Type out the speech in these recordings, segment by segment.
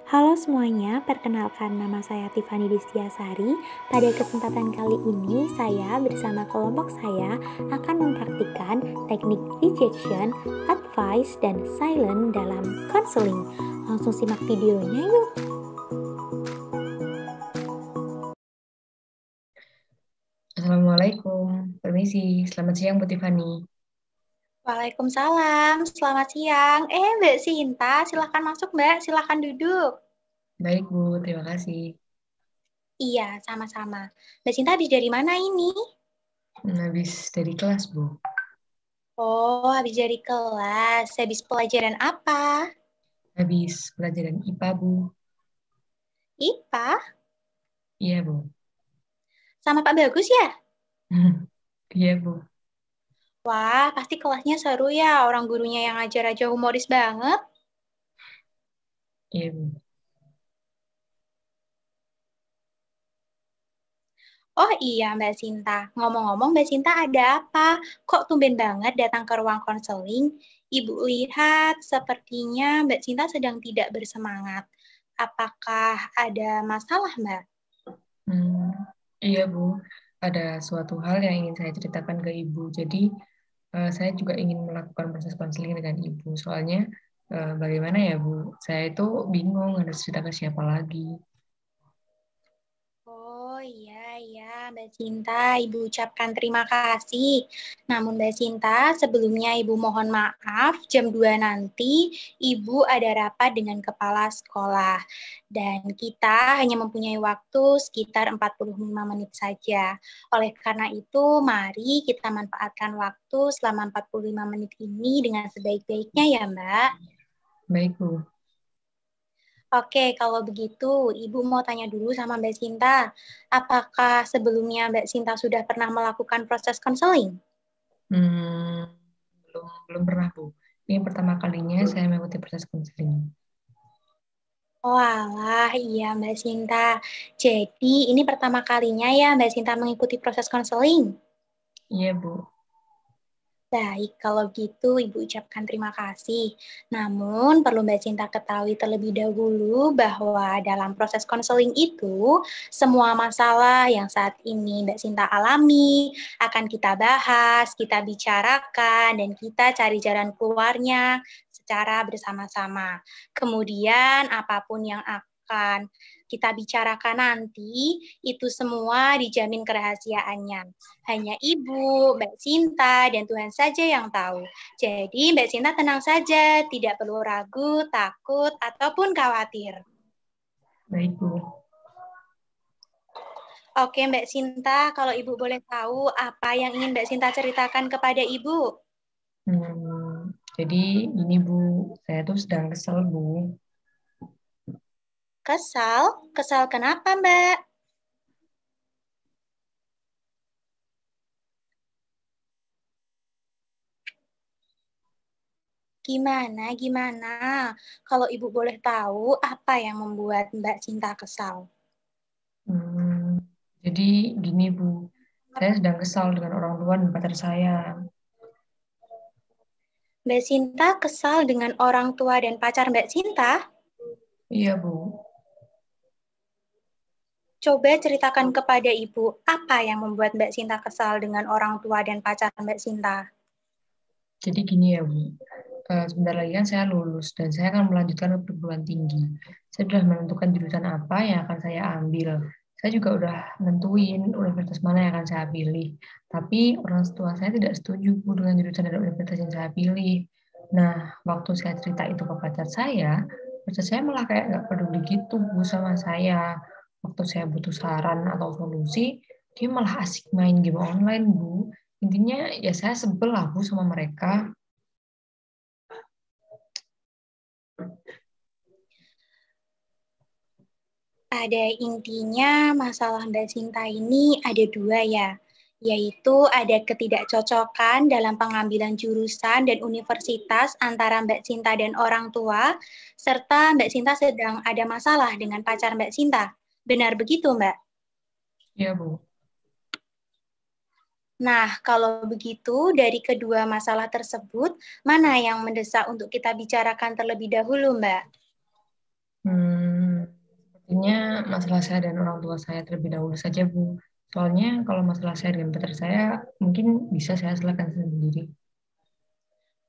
Halo semuanya, perkenalkan nama saya Tiffany Distiasari. Pada kesempatan kali ini, saya bersama kelompok saya akan mempraktikkan teknik rejection, advice, dan silent dalam counseling. Langsung simak videonya yuk. Assalamualaikum, permisi, selamat siang Bu Tiffany. Waalaikumsalam, selamat siang. Mbak Sinta, silahkan masuk Mbak, silahkan duduk. Baik Bu, terima kasih. Iya, sama-sama. Mbak Sinta habis dari mana ini? Habis dari kelas Bu, Oh, habis dari kelas. Habis pelajaran apa? habis pelajaran IPA Bu. IPA? Iya Bu, Sama Pak Bagus ya? iya Bu, Wah, pasti kelasnya seru ya. Orang gurunya yang ngajar aja humoris banget. iya Bu. Oh iya Mbak Sinta, ngomong-ngomong Mbak Sinta ada apa? Kok tumben banget datang ke ruang konseling? Ibu lihat sepertinya Mbak Sinta sedang tidak bersemangat. Apakah ada masalah Mbak? Hmm, iya Bu, ada suatu hal yang ingin saya ceritakan ke Ibu. Jadi saya juga ingin melakukan proses konseling dengan Ibu. Soalnya bagaimana ya Bu, saya itu bingung harus cerita ke siapa lagi. Oh iya Mbak Sinta, Ibu ucapkan terima kasih. Namun Mbak Sinta, sebelumnya Ibu mohon maaf, jam 2 nanti Ibu ada rapat dengan kepala sekolah. Dan kita hanya mempunyai waktu sekitar 45 menit saja. Oleh karena itu, mari kita manfaatkan waktu selama 45 menit ini dengan sebaik-baiknya ya Mbak. Baik Bu. Oke, kalau begitu Ibu mau tanya dulu sama Mbak Sinta. Apakah sebelumnya Mbak Sinta sudah pernah melakukan proses konseling? Hmm, belum pernah Bu. Ini pertama kalinya saya mengikuti proses konseling. Oh alah, iya Mbak Sinta. Jadi ini pertama kalinya ya Mbak Sinta mengikuti proses konseling? Iya Bu. Baik, kalau gitu Ibu ucapkan terima kasih. Namun perlu Mbak Cinta ketahui terlebih dahulu bahwa dalam proses konseling itu, semua masalah yang saat ini Mbak Cinta alami akan kita bahas, kita bicarakan, dan kita cari jalan keluarnya secara bersama-sama. Kemudian apapun yang akan kita bicarakan nanti, itu semua dijamin kerahasiaannya. Hanya Ibu, Mbak Sinta, dan Tuhan saja yang tahu. Jadi Mbak Sinta tenang saja, tidak perlu ragu, takut, ataupun khawatir. Baik Bu. Oke Mbak Sinta, kalau Ibu boleh tahu apa yang ingin Mbak Sinta ceritakan kepada Ibu? Jadi ini Bu, saya tuh sedang kesel Bu. Kesal? Kesal kenapa Mbak? Gimana? Kalau Ibu boleh tahu apa yang membuat Mbak Sinta kesal? Hmm, jadi gini Bu, saya sedang kesal dengan orang tua dan pacar saya. Mbak Sinta kesal dengan orang tua dan pacar Mbak Sinta? Iya Bu, Coba ceritakan kepada Ibu, apa yang membuat Mbak Sinta kesal dengan orang tua dan pacar Mbak Sinta? jadi gini ya Bu. Sebentar lagi kan saya lulus dan saya akan melanjutkan ke perguruan tinggi. Saya sudah menentukan jurusan apa yang akan saya ambil. Saya juga udah nentuin universitas mana yang akan saya pilih. Tapi orang tua saya tidak setuju Bu dengan jurusan dan universitas yang saya pilih. Nah, waktu saya cerita itu ke pacar saya malah kayak nggak peduli gitu Bu sama saya. Waktu saya butuh saran atau solusi, dia malah asik main game online Bu. Intinya ya saya sebel lah Bu sama mereka. Pada intinya, masalah Mbak Sinta ini ada dua ya, yaitu ada ketidakcocokan dalam pengambilan jurusan dan universitas antara Mbak Sinta dan orang tua, serta Mbak Sinta sedang ada masalah dengan pacar Mbak Sinta. Benar begitu, Mbak? Iya Bu. Nah, kalau begitu, dari kedua masalah tersebut, mana yang mendesak untuk kita bicarakan terlebih dahulu, Mbak? masalah saya dan orang tua saya terlebih dahulu saja, Bu. Soalnya kalau masalah saya dengan pacar saya, mungkin bisa saya selesaikan sendiri.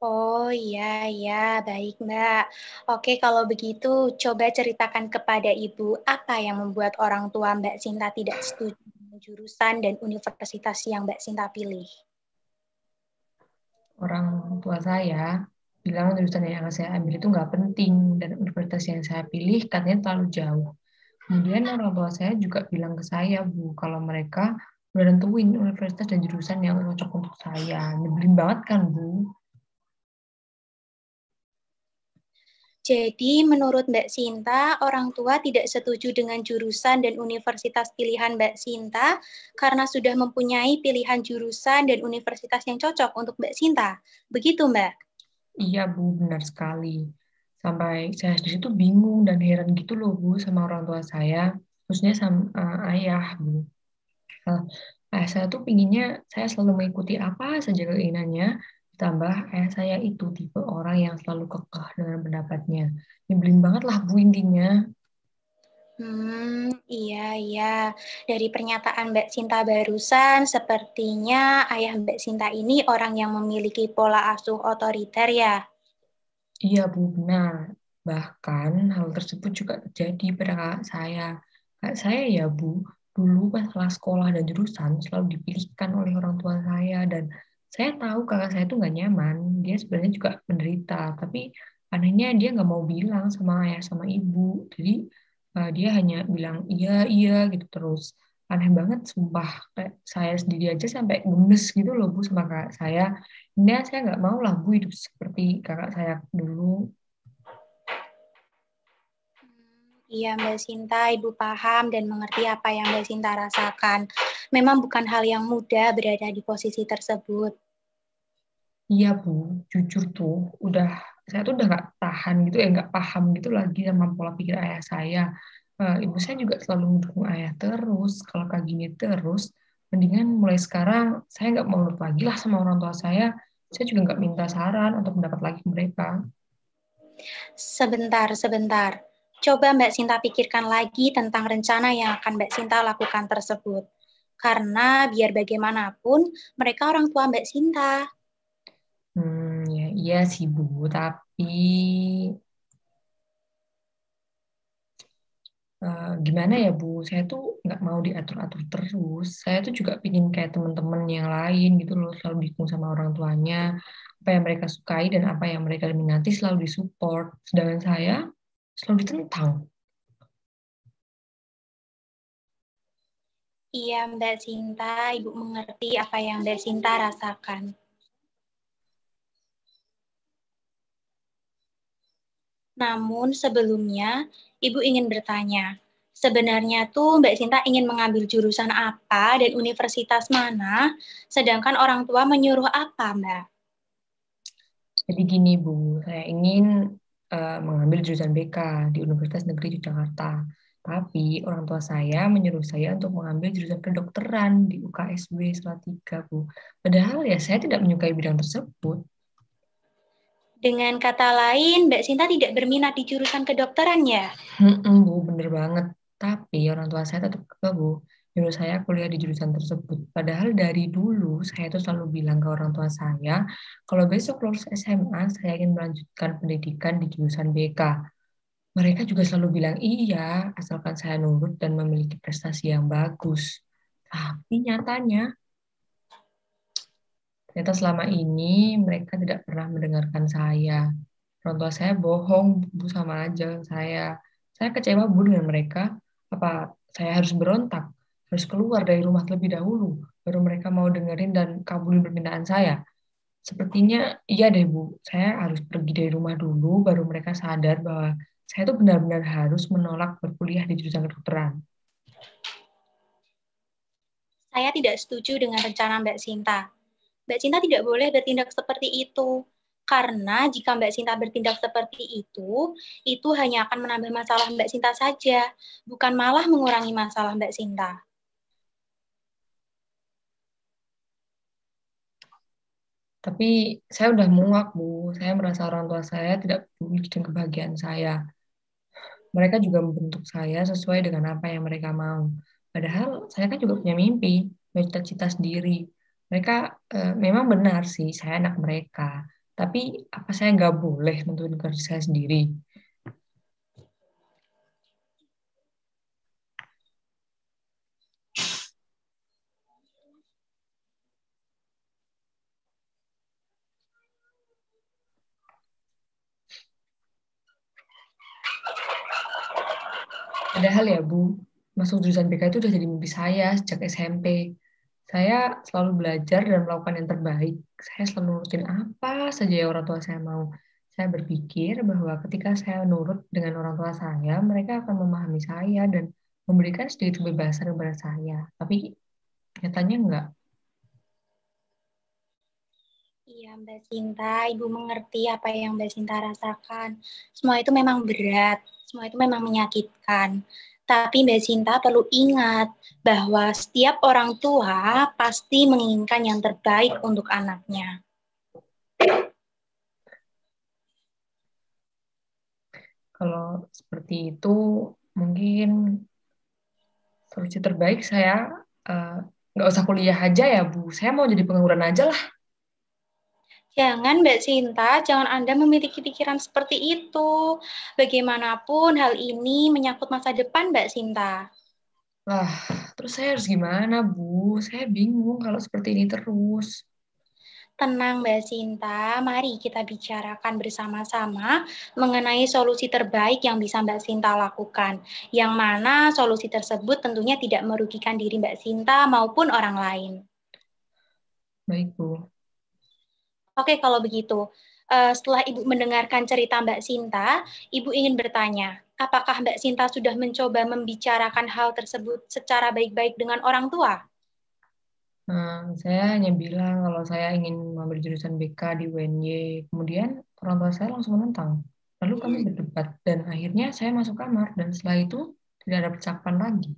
Oh iya, iya, baik Mbak. Oke, kalau begitu coba ceritakan kepada Ibu apa yang membuat orang tua Mbak Sinta tidak setuju dengan jurusan dan universitas yang Mbak Sinta pilih. Orang tua saya bilang jurusan yang saya ambil itu nggak penting dan universitas yang saya pilih katanya terlalu jauh. Kemudian orang tua saya juga bilang ke saya, Bu, kalau mereka udah nentuin universitas dan jurusan yang cocok untuk saya. Nyebelin banget kan, Bu? Jadi, menurut Mbak Sinta, orang tua tidak setuju dengan jurusan dan universitas pilihan Mbak Sinta karena sudah mempunyai pilihan jurusan dan universitas yang cocok untuk Mbak Sinta. Begitu, Mbak? Iya, Bu, benar sekali. Sampai saya sendiri tuh bingung dan heran gitu loh, Bu, sama orang tua saya, khususnya sama ayah, Bu. Eh, Ayah saya tuh pinginnya saya selalu mengikuti apa saja keinginannya, ditambah ayah saya itu tipe orang yang selalu kekeh dengan pendapatnya. Nyebelin banget lah, Bu, intinya. Iya, iya. Dari pernyataan Mbak Sinta barusan, sepertinya ayah Mbak Sinta ini orang yang memiliki pola asuh otoriter ya. Iya, Bu, benar. Bahkan hal tersebut juga terjadi pada kakak saya. Kakak saya ya, Bu, dulu pas kelas sekolah dan jurusan selalu dipilihkan oleh orang tua saya. Dan saya tahu kakak saya itu nggak nyaman. Dia sebenarnya juga menderita. Tapi anehnya dia nggak mau bilang sama ayah sama ibu. Jadi dia hanya bilang iya, iya gitu terus. Aneh banget, sumpah. Kayak saya sendiri aja sampai gemes gitu loh, Bu, sama kakak saya. Nah, saya nggak mau lah Bu hidup seperti kakak saya dulu. Iya, Mbak Sinta, Ibu paham dan mengerti apa yang Mbak Sinta rasakan. Memang bukan hal yang mudah berada di posisi tersebut. Iya Bu, jujur tuh, saya tuh udah nggak tahan gitu ya, nggak paham gitu lagi sama pola pikir ayah saya. Ibu saya juga selalu mendukung ayah terus. Kalau kayak gini terus, mendingan mulai sekarang saya nggak mau nurut lagi lah sama orang tua saya. Saya juga nggak minta saran untuk mendapat lagi ke mereka. Sebentar, sebentar. Coba Mbak Sinta pikirkan lagi tentang rencana yang akan Mbak Sinta lakukan tersebut. Karena biar bagaimanapun, mereka orang tua Mbak Sinta. Ya iya sih Bu, tapi gimana ya Bu, saya tuh nggak mau diatur-atur terus. Saya tuh juga pingin kayak teman-teman yang lain gitu loh, selalu dukung sama orang tuanya. Apa yang mereka sukai dan apa yang mereka minati selalu disupport. Sedangkan saya selalu ditentang. Iya, Mbak Sinta, Ibu mengerti apa yang Mbak Sinta rasakan. Namun sebelumnya, Ibu ingin bertanya, sebenarnya tuh Mbak Sinta ingin mengambil jurusan apa dan universitas mana, sedangkan orang tua menyuruh apa, Mbak? Jadi gini Bu, saya ingin mengambil jurusan BK di Universitas Negeri Yogyakarta. Tapi orang tua saya menyuruh saya untuk mengambil jurusan kedokteran di UKSW Salatiga, Bu. Padahal ya saya tidak menyukai bidang tersebut. Dengan kata lain, Mbak Sinta tidak berminat di jurusan kedokteran ya? Bu, bener banget. Tapi orang tua saya tetap kekeh, Bu. Nyuruh saya kuliah di jurusan tersebut. Padahal dari dulu saya tuh selalu bilang ke orang tua saya, kalau besok lulus SMA, saya ingin melanjutkan pendidikan di jurusan BK. Mereka juga selalu bilang iya, asalkan saya nurut dan memiliki prestasi yang bagus. Tapi nyatanya, ternyata selama ini mereka tidak pernah mendengarkan saya. Orang tua saya bohong, Bu, sama aja saya. Saya kecewa, Bu, dengan mereka. Apa saya harus berontak, harus keluar dari rumah terlebih dahulu, baru mereka mau dengerin dan kabulin permintaan saya. Sepertinya iya deh, Bu. Saya harus pergi dari rumah dulu, baru mereka sadar bahwa saya tuh benar-benar harus menolak berkuliah di jurusan kedokteran. Saya tidak setuju dengan rencana Mbak Sinta. Mbak Sinta tidak boleh bertindak seperti itu. Karena jika Mbak Sinta bertindak seperti itu hanya akan menambah masalah Mbak Sinta saja, bukan malah mengurangi masalah Mbak Sinta. Tapi saya udah muak, Bu. Saya merasa orang tua saya tidak peduli dengan kebahagiaan saya. Mereka juga membentuk saya sesuai dengan apa yang mereka mau. Padahal saya kan juga punya mimpi, punya cita-cita sendiri. Mereka memang benar sih, saya anak mereka. Tapi apa saya nggak boleh nentuin karir saya sendiri? Padahal ya Bu, masuk jurusan BK itu udah jadi mimpi saya sejak SMP. Saya selalu belajar dan melakukan yang terbaik. Saya selalu nurutin apa saja yang orang tua saya mau. Saya berpikir bahwa ketika saya nurut dengan orang tua saya, mereka akan memahami saya dan memberikan sedikit kebebasan kepada saya. Tapi nyatanya enggak. Iya, Mbak Sinta, Ibu mengerti apa yang Mbak Sinta rasakan. Semua itu memang berat, semua itu memang menyakitkan. Tapi Mbak Sinta perlu ingat bahwa setiap orang tua pasti menginginkan yang terbaik untuk anaknya. Kalau seperti itu, mungkin solusi terbaik saya eh, nggak usah kuliah aja ya Bu. Saya mau jadi pengangguran aja lah. Jangan Mbak Sinta, jangan Anda memiliki pikiran seperti itu. Bagaimanapun hal ini menyangkut masa depan Mbak Sinta. Lah, terus saya harus gimana Bu? Saya bingung kalau seperti ini terus. Tenang Mbak Sinta, mari kita bicarakan bersama-sama mengenai solusi terbaik yang bisa Mbak Sinta lakukan. Yang mana solusi tersebut tentunya tidak merugikan diri Mbak Sinta maupun orang lain. Baik Bu. Oke, kalau begitu. Setelah Ibu mendengarkan cerita Mbak Sinta, Ibu ingin bertanya, apakah Mbak Sinta sudah mencoba membicarakan hal tersebut secara baik-baik dengan orang tua? Saya hanya bilang kalau saya ingin mengambil jurusan BK di UNY. Kemudian orang tua saya langsung menentang. Lalu kami berdebat dan akhirnya saya masuk kamar dan setelah itu tidak ada percakapan lagi.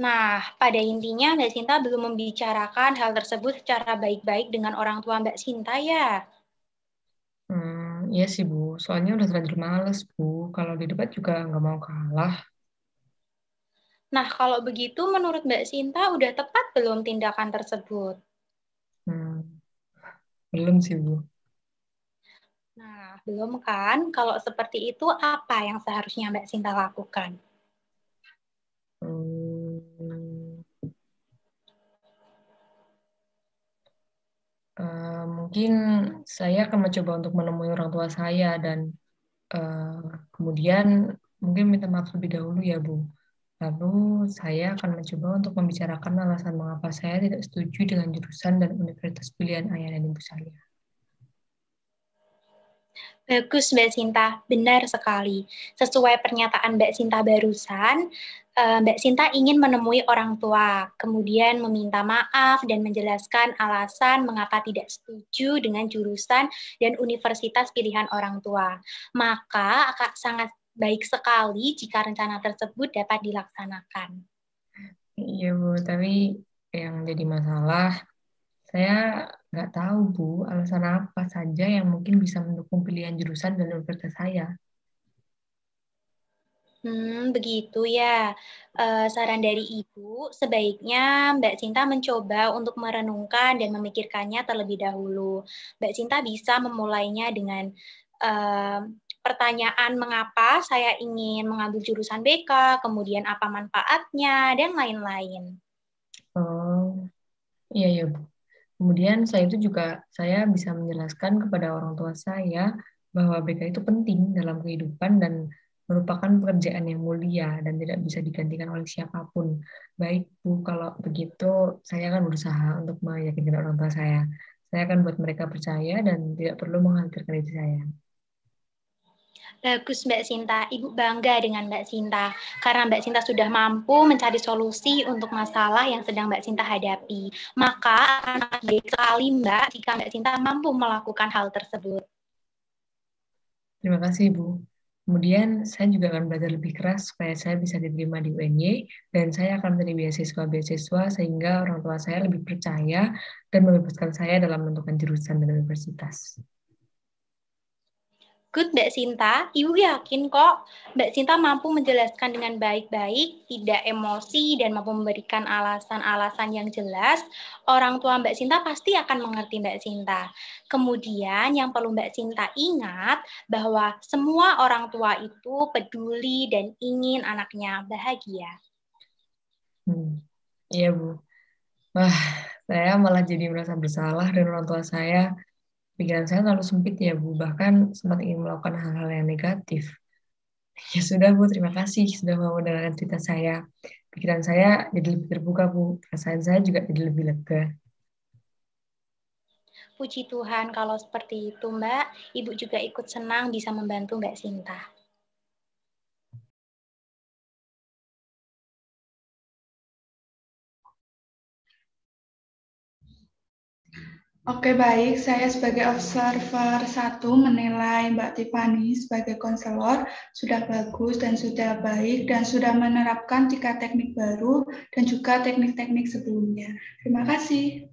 Nah, pada intinya Mbak Sinta belum membicarakan hal tersebut secara baik-baik dengan orang tua Mbak Sinta ya. Iya sih Bu, soalnya udah terlanjur males Bu. Kalau di debat juga nggak mau kalah. Nah, kalau begitu menurut Mbak Sinta udah tepat belum tindakan tersebut? Hmm, belum sih Bu. Nah, belum kan? Kalau seperti itu apa yang seharusnya Mbak Sinta lakukan? Hmm, mungkin saya akan mencoba untuk menemui orang tua saya dan eh, kemudian mungkin minta maaf lebih dahulu ya Bu. Lalu saya akan mencoba untuk membicarakan alasan mengapa saya tidak setuju dengan jurusan dan universitas pilihan ayah dan ibu saya. Bagus Mbak Sinta, benar sekali. Sesuai pernyataan Mbak Sinta barusan, Mbak Sinta ingin menemui orang tua, kemudian meminta maaf dan menjelaskan alasan mengapa tidak setuju dengan jurusan dan universitas pilihan orang tua. Maka akan sangat baik sekali jika rencana tersebut dapat dilaksanakan. Iya Bu, tapi yang jadi masalah saya nggak tahu Bu alasan apa saja yang mungkin bisa mendukung pilihan jurusan dan universitas saya. Begitu ya. Saran dari Ibu, sebaiknya Mbak Cinta mencoba untuk merenungkan dan memikirkannya terlebih dahulu. Mbak Cinta bisa memulainya dengan eh, pertanyaan mengapa saya ingin mengambil jurusan BK, kemudian apa manfaatnya, dan lain-lain. Oh, iya ya Bu. Kemudian saya itu juga saya bisa menjelaskan kepada orang tua saya bahwa BK itu penting dalam kehidupan dan merupakan pekerjaan yang mulia dan tidak bisa digantikan oleh siapapun. Baik Bu, kalau begitu saya akan berusaha untuk meyakinkan orang tua saya. Saya akan buat mereka percaya dan tidak perlu mengkhawatirkan diri saya. Bagus Mbak Sinta, Ibu bangga dengan Mbak Sinta karena Mbak Sinta sudah mampu mencari solusi untuk masalah yang sedang Mbak Sinta hadapi. Maka akan sangat baik sekali Mbak jika Mbak Sinta mampu melakukan hal tersebut. Terima kasih Bu. Kemudian saya juga akan belajar lebih keras supaya saya bisa diterima di UNY dan saya akan menjadi beasiswa-beasiswa sehingga orang tua saya lebih percaya dan membebaskan saya dalam menentukan jurusan dan universitas. Good, Mbak Sinta. Ibu yakin kok Mbak Sinta mampu menjelaskan dengan baik-baik, tidak emosi, dan mampu memberikan alasan-alasan yang jelas. Orang tua Mbak Sinta pasti akan mengerti Mbak Sinta. Kemudian yang perlu Mbak Sinta ingat bahwa semua orang tua itu peduli dan ingin anaknya bahagia. Iya, Bu. Wah, saya malah jadi merasa bersalah dan orang tua saya. Pikiran saya terlalu sempit ya, Bu. Bahkan sempat ingin melakukan hal-hal yang negatif. Ya sudah, Bu. Terima kasih sudah mau mendengarkan cerita saya. Pikiran saya jadi lebih terbuka, Bu. Perasaan saya juga jadi lebih lega. Puji Tuhan kalau seperti itu, Mbak. Ibu juga ikut senang bisa membantu Mbak Sinta. Oke, baik. Saya sebagai observer 1 menilai Mbak Tiffany sebagai konselor sudah bagus dan sudah baik dan sudah menerapkan 3 teknik baru dan juga teknik-teknik sebelumnya. Terima kasih.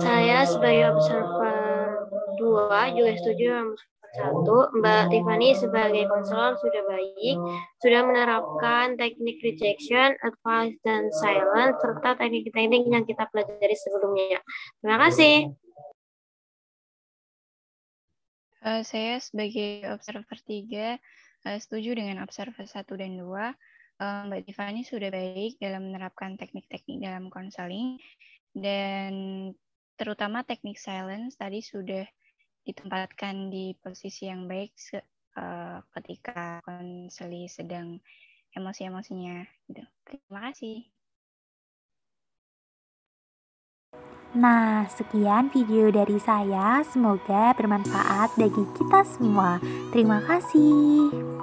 Saya sebagai observer 2 juga setuju dengan satu, Mbak Tiffany sebagai konselor sudah baik, sudah menerapkan teknik rejection, advice, dan silence, serta teknik-teknik yang kita pelajari sebelumnya. Terima kasih. Saya sebagai observer 3 setuju dengan observer 1 dan 2. Mbak Tiffany sudah baik dalam menerapkan teknik-teknik dalam konseling, dan terutama teknik silence tadi sudah ditempatkan di posisi yang baik ketika konseli sedang emosi-emosinya. Gitu. Terima kasih. Nah, sekian video dari saya. Semoga bermanfaat bagi kita semua. Terima kasih.